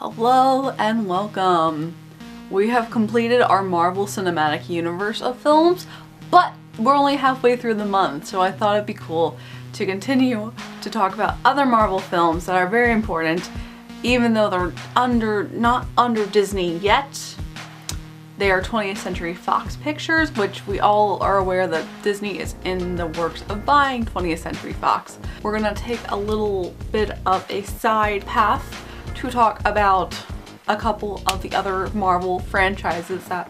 Hello and welcome. We have completed our Marvel Cinematic Universe of films, but we're only halfway through the month, so I thought it'd be cool to continue to talk about other Marvel films that are very important, even though they're not under Disney yet. They are 20th Century Fox Pictures, which we all are aware that Disney is in the works of buying 20th Century Fox. We're gonna take a little bit of a side path to talk about a couple of the other Marvel franchises that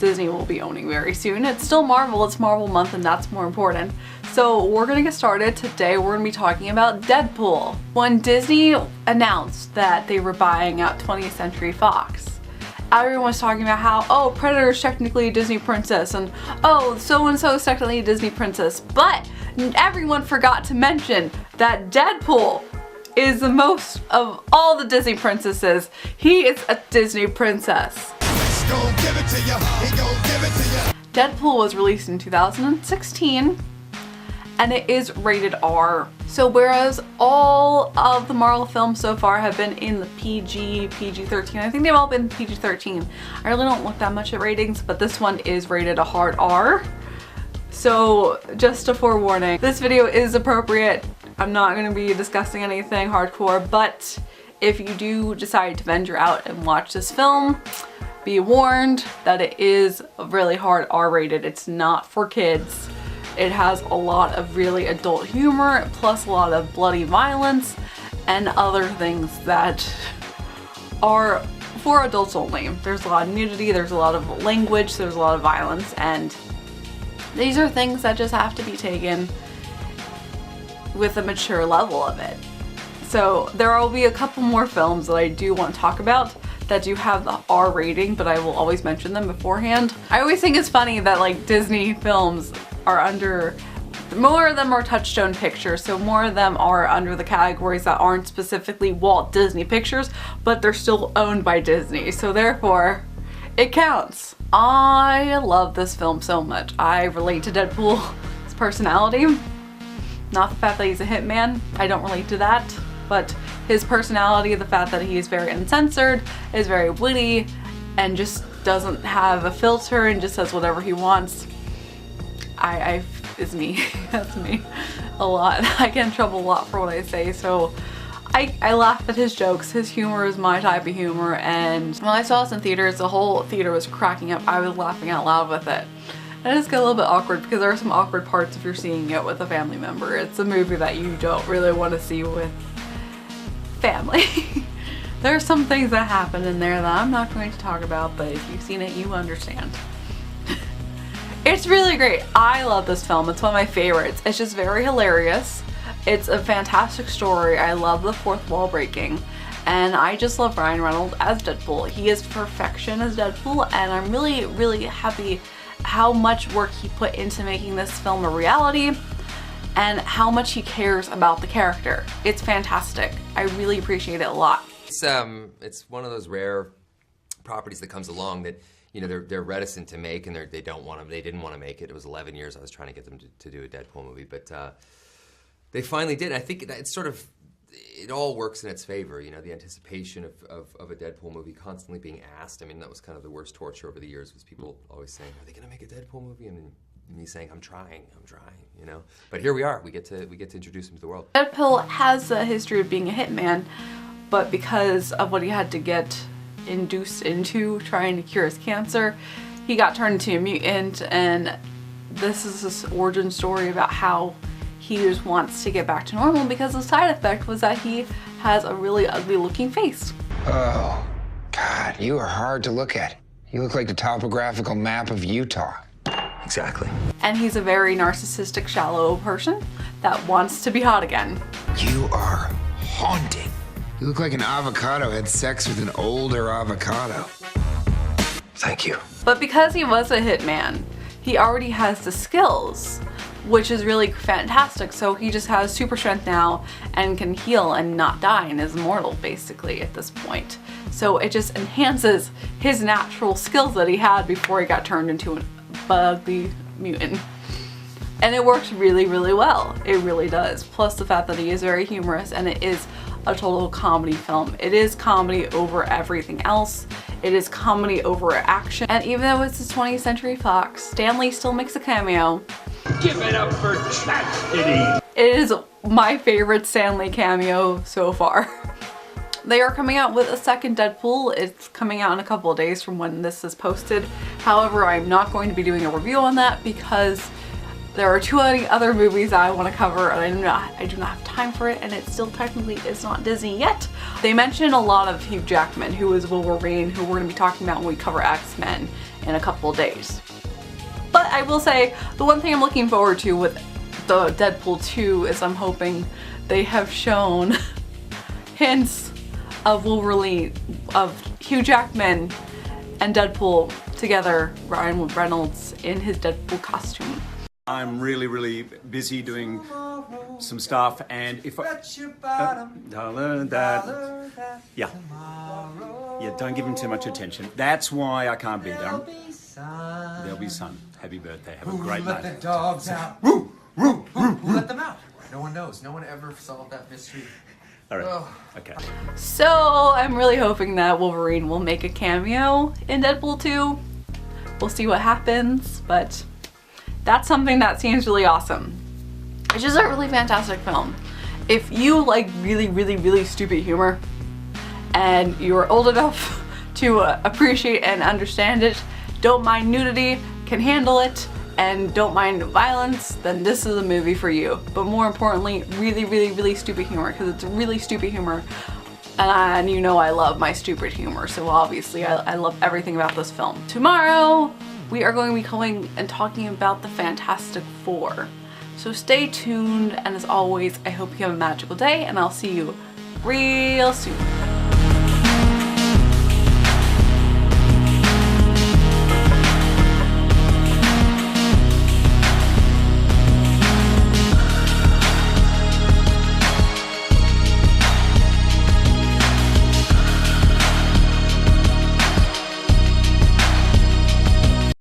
Disney will be owning very soon. It's still Marvel, it's Marvel month, and that's more important. So we're gonna get started. Today we're gonna be talking about Deadpool. When Disney announced that they were buying out 20th Century Fox, everyone was talking about how, oh, Predator's technically a Disney princess, and oh, so-and-so is technically a Disney princess, but everyone forgot to mention that Deadpool is the most of all the Disney princesses. He is a Disney princess. Deadpool was released in 2016 and it is rated R. So whereas all of the Marvel films so far have been in the PG-13, I think they've all been PG-13. I really don't look that much at ratings, but this one is rated a hard R. So just a forewarning, this video is appropriate. I'm not going to be discussing anything hardcore, but if you do decide to venture out and watch this film, be warned that it is really hard R-rated. It's not for kids. It has a lot of really adult humor, plus a lot of bloody violence and other things that are for adults only. There's a lot of nudity, there's a lot of language, there's a lot of violence, and these are things that just have to be taken with a mature level of it. So there will be a couple more films that I do want to talk about that do have the R rating, but I will always mention them beforehand. I always think it's funny that like Disney films are under, more of them are Touchstone Pictures, so more of them are under the categories that aren't specifically Walt Disney Pictures, but they're still owned by Disney, so therefore it counts. I love this film so much. I relate to Deadpool's personality. Not the fact that he's a hitman, I don't relate to that, but his personality, the fact that he is very uncensored, is very witty, and just doesn't have a filter and just says whatever he wants. It's me. That's me a lot. I get in trouble a lot for what I say, so I laugh at his jokes. His humor is my type of humor, and when I saw this in theaters, the whole theater was cracking up. I was laughing out loud with it. And it just got a little bit awkward because there are some awkward parts if you're seeing it with a family member. It's a movie that you don't really want to see with family. There are some things that happen in there that I'm not going to talk about, but if you've seen it, you understand. It's really great. I love this film. It's one of my favorites. It's just very hilarious. It's a fantastic story. I love the fourth wall breaking. And I just love Ryan Reynolds as Deadpool. He is perfection as Deadpool, and I'm really, really happy how much work he put into making this film a reality and how much he cares about the character. It's fantastic. I really appreciate it a lot. It's one of those rare properties that comes along that, you know, they're reticent to make, and they didn't want to make it. It was 11 years I was trying to get them to do a Deadpool movie, but they finally did. I think that it's sort of, it all works in its favor, you know, the anticipation of a Deadpool movie constantly being asked. I mean, that was kind of the worst torture over the years, was people always saying, are they gonna make a Deadpool movie? And then me saying, I'm trying, you know? But here we are, we get to introduce him to the world. Deadpool has a history of being a hitman, but because of what he had to get induced into trying to cure his cancer, he got turned into a mutant, and this is this origin story about how he just wants to get back to normal because the side effect was that he has a really ugly looking face. Oh, God, you are hard to look at. You look like the topographical map of Utah. Exactly. And he's a very narcissistic, shallow person that wants to be hot again. You are haunting. You look like an avocado had sex with an older avocado. Thank you. But because he was a hitman, he already has the skills, which is really fantastic. So he just has super strength now and can heal and not die and is immortal basically at this point. So it just enhances his natural skills that he had before he got turned into an ugly mutant. And it works really, really well. It really does. Plus the fact that he is very humorous, and it is a total comedy film. It is comedy over everything else. It is comedy over action. And even though it's the 20th Century Fox, Stan Lee still makes a cameo. Give it up for Chastity! It is my favorite Stan Lee cameo so far. They are coming out with a second Deadpool. It's coming out in a couple of days from when this is posted. However, I'm not going to be doing a review on that because there are too many other movies that I want to cover and I do not have time for it, and it still technically is not Disney yet. They mentioned a lot of Hugh Jackman, who is Wolverine, who we're going to be talking about when we cover X-Men in a couple of days. But I will say, the one thing I'm looking forward to with the Deadpool 2 is I'm hoping they have shown hints of Wolverine, of Hugh Jackman and Deadpool together, Ryan Reynolds in his Deadpool costume. I'm really busy doing some stuff, and if I... yeah, don't give him too much attention. That's why I can't be there. There'll be sun. Happy birthday. Have a great night. Let the dogs out. Woo! Woo! Who let them out? No one knows. No one ever solved that mystery. All right. Okay. So I'm really hoping that Wolverine will make a cameo in Deadpool 2. We'll see what happens, but that's something that seems really awesome. It's just a really fantastic film. If you like really stupid humor and you're old enough to appreciate and understand it, don't mind nudity, can handle it, and don't mind violence, then this is a movie for you. But more importantly, really stupid humor, because it's really stupid humor. And you know I love my stupid humor, so obviously I love everything about this film. Tomorrow, we are going to be coming and talking about the Fantastic Four. So stay tuned, and as always, I hope you have a magical day, and I'll see you real soon.